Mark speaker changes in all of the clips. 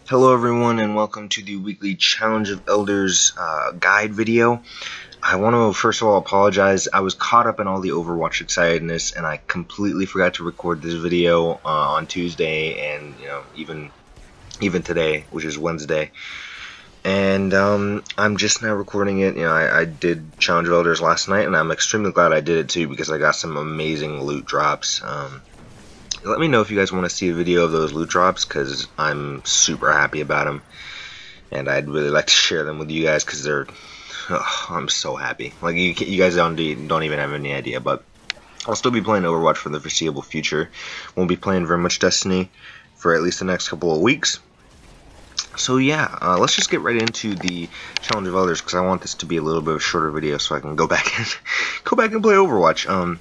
Speaker 1: Hello everyone and welcome to the weekly Challenge of Elders guide video. I want to first of all apologize. I was caught up in all the Overwatch excitedness and I completely forgot to record this video on Tuesday and even today, which is Wednesday. And I'm just now recording it. I did Challenge of Elders last night and I'm extremely glad I did it too because I got some amazing loot drops. Let me know if you guys want to see a video of those loot drops, because I'm super happy about them, and I'd really like to share them with you guys, because I'm so happy. Like, you guys don't even have any idea, but I'll still be playing Overwatch for the foreseeable future. Won't be playing very much Destiny for at least the next couple of weeks. So yeah, let's just get right into the Challenge of Elders, because I want this to be a little bit of a shorter video, so I can go back and play Overwatch.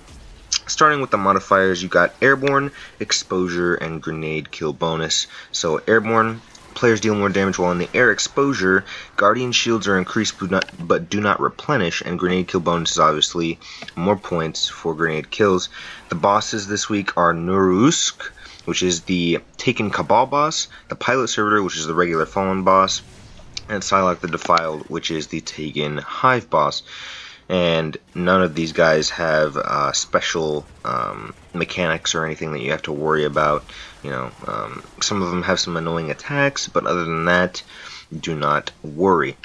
Speaker 1: Starting with the modifiers, you got Airborne, Exposure, and Grenade Kill bonus. So Airborne, players deal more damage while in the air. Exposure, Guardian shields are increased but do not replenish, and Grenade Kill bonus is obviously more points for grenade kills. The bosses this week are Nurusk, which is the Taken Cabal boss, the Pilot Servitor, which is the regular Fallen boss, and Psylocke the Defiled, which is the Taken Hive boss. And none of these guys have special mechanics or anything that you have to worry about. Some of them have some annoying attacks, but other than that, do not worry.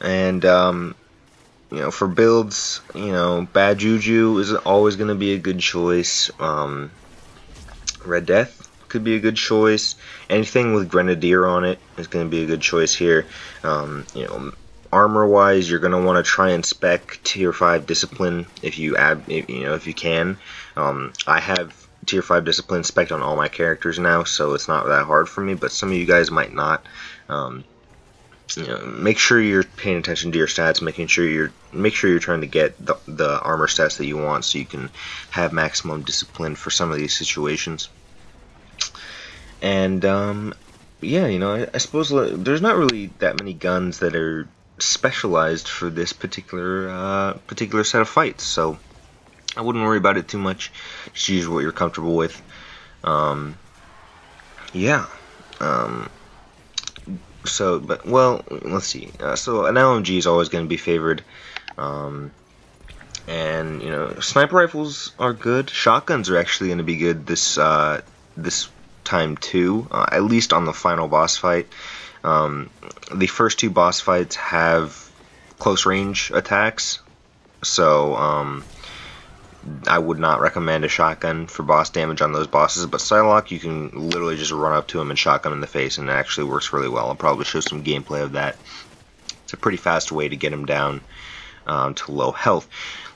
Speaker 1: And for builds, Bad Juju is always going to be a good choice. Red Death could be a good choice. Anything with Grenadier on it is going to be a good choice here. Armor-wise, you're going to want to try and spec Tier 5 Discipline if you can. I have Tier 5 Discipline spec'd on all my characters now, so it's not that hard for me, but some of you guys might not. Make sure you're paying attention to your stats, make sure you're trying to get the armor stats that you want so you can have maximum discipline for some of these situations. And yeah, I suppose there's not really that many guns that are specialized for this particular set of fights, so I wouldn't worry about it too much. Just use what you're comfortable with. Let's see. So an LMG is always going to be favored, and sniper rifles are good. Shotguns are actually going to be good this time too, at least on the final boss fight. The first two boss fights have close range attacks, so I would not recommend a shotgun for boss damage on those bosses, but Psylocke, you can literally just run up to him and shotgun in the face, and it actually works really well. I'll probably show some gameplay of that. It's a pretty fast way to get him down to low health.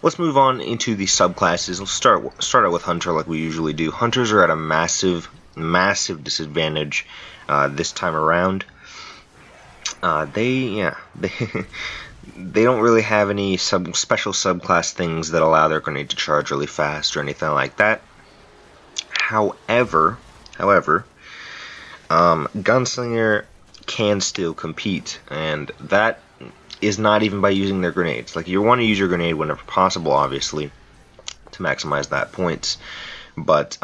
Speaker 1: Let's move on into the subclasses. Let's start out with Hunter like we usually do. Hunters are at a massive disadvantage this time around. They don't really have any special subclass things that allow their grenade to charge really fast or anything like that. However, Gunslinger can still compete, and that is not even by using their grenades. Like, you want to use your grenade whenever possible, obviously, to maximize that points, but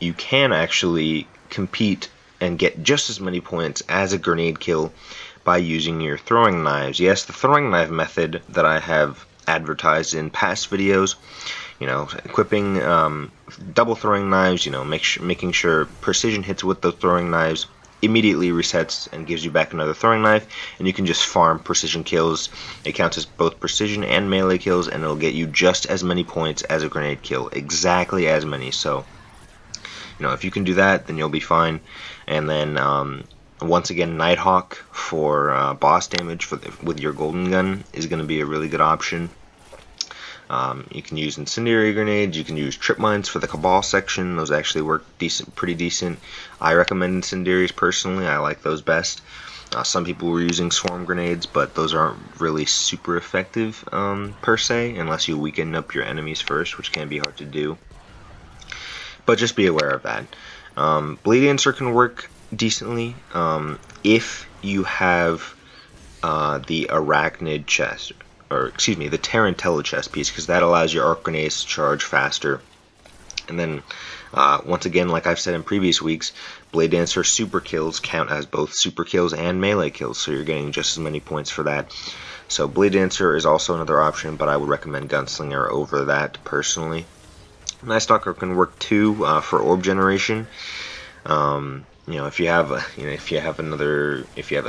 Speaker 1: you can actually compete and get just as many points as a grenade kill by using your throwing knives. Yes, the throwing knife method that I have advertised in past videos, equipping double throwing knives, making sure precision hits with the throwing knives immediately resets and gives you back another throwing knife, and you can just farm precision kills. It counts as both precision and melee kills, and it'll get you just as many points as a grenade kill, exactly as many. So if you can do that, then you'll be fine. And then once again, Nighthawk for boss damage with your golden gun is going to be a really good option. You can use incendiary grenades, you can use trip mines for the Cabal section. Those actually work pretty decent. I recommend incendiaries personally. I like those best. Some people were using swarm grenades, but those aren't really super effective per se, unless you weaken up your enemies first, which can be hard to do. But just be aware of that. Blade Answer can work decently if you have the Arachnid chest, or excuse me, the Tarantella chest piece, because that allows your arc grenades to charge faster. And then Once again, like I've said in previous weeks, Blade Dancer super kills count as both super kills and melee kills, so you're getting just as many points for that. So Blade Dancer is also another option, but I would recommend Gunslinger over that personally. Night Stalker can work too for orb generation. If you have a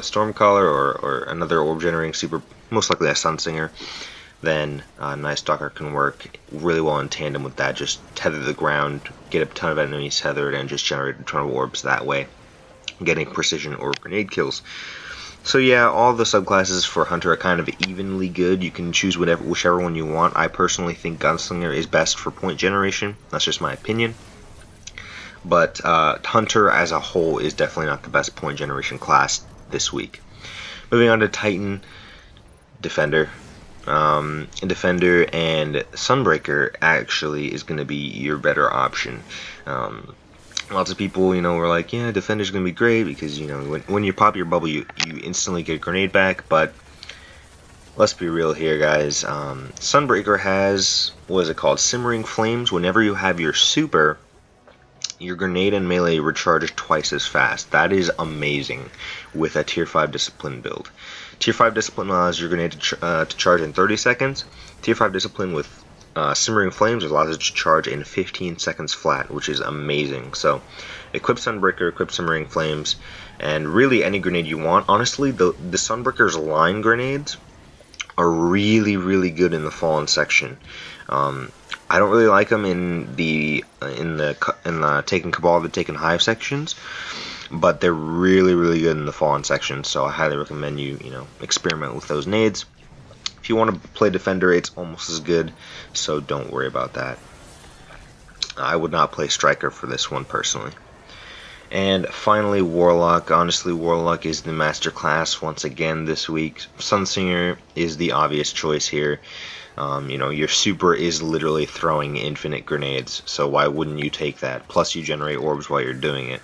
Speaker 1: Stormcaller or another orb generating super, most likely a Sunsinger, then Night Stalker can work really well in tandem with that. Just tether the ground, get a ton of enemies tethered, and just generate a ton of orbs that way, getting precision or grenade kills. So yeah, all the subclasses for Hunter are kind of evenly good. You can choose whichever one you want. I personally think Gunslinger is best for point generation. That's just my opinion. But Hunter as a whole is definitely not the best point generation class this week. Moving on to Titan, Defender. Defender and Sunbreaker actually is going to be your better option. Lots of people, were like, yeah, Defender's going to be great because, when you pop your bubble, you instantly get a grenade back, but let's be real here, guys. Sunbreaker has, what is it called, Simmering Flames. Whenever you have your super, your grenade and melee recharge twice as fast. That is amazing with a Tier 5 Discipline build. Tier 5 Discipline allows your grenade to charge in 30 seconds. Tier 5 Discipline with Simmering Flames allows it to charge in 15 seconds flat, which is amazing. So, equip Sunbreaker, equip Simmering Flames, and really any grenade you want. Honestly, the Sunbreaker's line grenades are really, really good in the Fallen section. I don't really like them in the Taken Cabal, the Taken Hive sections, but they're really, really good in the Fallen section. So I highly recommend you, experiment with those nades. If you want to play Defender, it's almost as good, so don't worry about that. I would not play Striker for this one personally. And finally, Warlock. Honestly, Warlock is the master class once again this week. Sunsinger is the obvious choice here. Your super is literally throwing infinite grenades, so why wouldn't you take that? Plus, you generate orbs while you're doing it.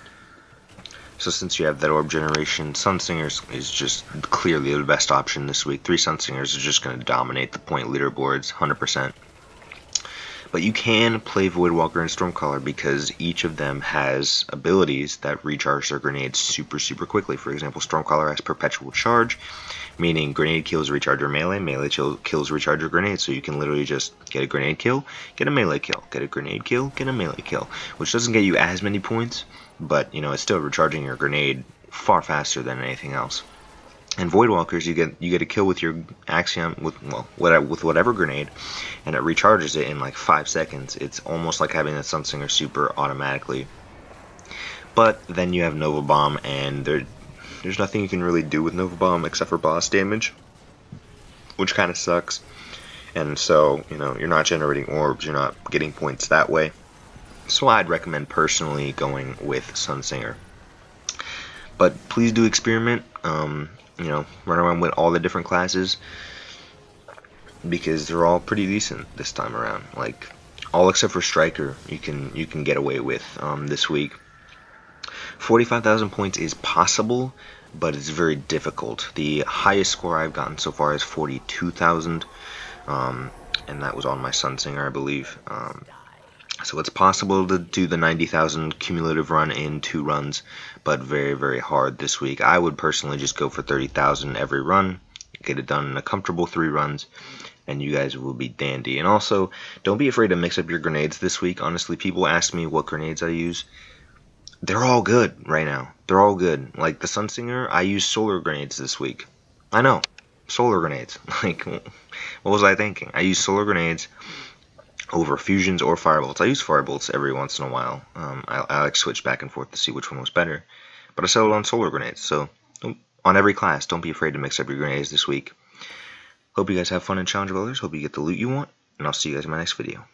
Speaker 1: So since you have that orb generation, Sunsinger is just clearly the best option this week. 3 Sunsingers are just going to dominate the point leaderboards, 100%. But you can play Voidwalker and Stormcaller because each of them has abilities that recharge their grenades super, super quickly. For example, Stormcaller has Perpetual Charge, meaning grenade kills recharge your melee, melee kills recharge your grenade. So you can literally just get a grenade kill, get a melee kill, get a grenade kill, get a melee kill, which doesn't get you as many points, but it's still recharging your grenade far faster than anything else. And Voidwalkers, you get a kill with your Axiom with whatever grenade, and it recharges it in like 5 seconds. It's almost like having a Sunsinger super automatically. But then you have Nova Bomb, and there's nothing you can really do with Nova Bomb except for boss damage, which kind of sucks. And so you're not generating orbs, you're not getting points that way. So I'd recommend personally going with Sunsinger. But please do experiment. Run around with all the different classes because they're all pretty decent this time around. Like all except for Striker, you can get away with this week. 45,000 points is possible, but it's very difficult. The highest score I've gotten so far is 42,000, and that was on my Sunsinger, I believe. So it's possible to do the 90,000 cumulative run in 2 runs, but very, very hard this week. I would personally just go for 30,000 every run, get it done in a comfortable 3 runs, and you guys will be dandy. And also, don't be afraid to mix up your grenades this week. Honestly, people ask me what grenades I use. They're all good right now. They're all good. Like the Sunsinger, I use solar grenades this week. I know, solar grenades. Like, what was I thinking? I use solar grenades over fusions or firebolts. I use firebolts every once in a while. I like switch back and forth to see which one was better. But I settled on solar grenades. So on every class, don't be afraid to mix up your grenades this week. Hope you guys have fun in Challenge of Others. Hope you get the loot you want. And I'll see you guys in my next video.